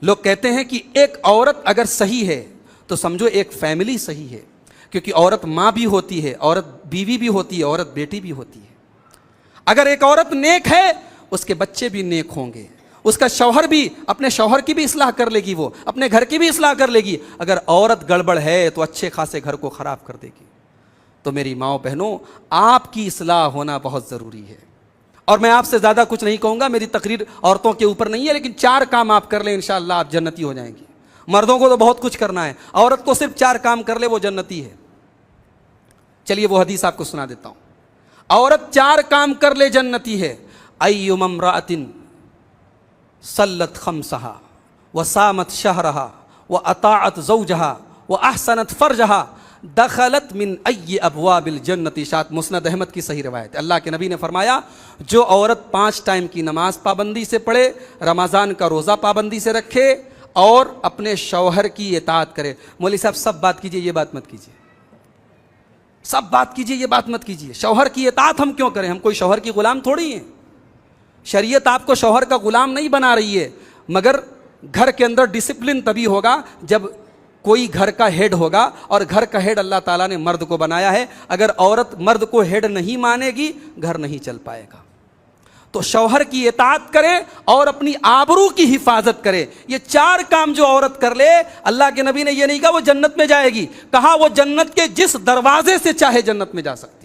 लोग कहते हैं कि एक औरत अगर सही है तो समझो एक फैमिली सही है, क्योंकि औरत माँ भी होती है, औरत बीवी भी होती है, औरत बेटी भी होती है। अगर एक औरत नेक है उसके बच्चे भी नेक होंगे, उसका शौहर भी, अपने शौहर की भी इस्लाह कर लेगी, वो अपने घर की भी इस्लाह कर लेगी। अगर औरत गड़बड़ है तो अच्छे खासे घर को खराब कर देगी। तो मेरी माओ बहनों, आपकी इस्लाह होना बहुत ज़रूरी है। और मैं आपसे ज़्यादा कुछ नहीं कहूँगा, मेरी तकरीर औरतों के ऊपर नहीं है, लेकिन 4 काम आप कर लें इंशाअल्लाह आप जन्नती हो जाएंगी। मर्दों को तो बहुत कुछ करना है, औरत को सिर्फ 4 काम कर ले वो जन्नती है। चलिए वो हदीस आपको सुना देता हूँ। औरत 4 काम कर ले जन्नती है। अय्युम इम्राअतिन सल्लत खम्सहा व सामत शहरहा व अताअत ज़ौजहा व अहसनत फर्जहा दखलत मिन अय्यि अबवाबिल जन्नति। शात मुस्नद अहमद की सही रवायत। अल्लाह के नबी ने फरमाया, जो औरत 5 टाइम की नमाज पाबंदी से पढ़े, रमज़ान का रोज़ा पाबंदी से रखे और अपने शौहर की इताअत करे। मौलवी साहब सब बात कीजिए, ये बात मत कीजिए, सब बात कीजिए, ये बात मत कीजिए। शौहर की इताअत हम क्यों करें? हम कोई शौहर की गुलाम थोड़ी हैं। शरीयत आपको शौहर का गुलाम नहीं बना रही है, मगर घर के अंदर डिसिप्लिन तभी होगा जब कोई घर का हेड होगा, और घर का हेड अल्लाह ताला ने मर्द को बनाया है। अगर औरत मर्द को हेड नहीं मानेगी, घर नहीं चल पाएगा। तो शौहर की इताअत करे और अपनी आबरू की हिफाजत करे। ये 4 काम जो औरत कर ले, अल्लाह के नबी ने ये नहीं कहा वो जन्नत में जाएगी, कहा वो जन्नत के जिस दरवाजे से चाहे जन्नत में जा सकती।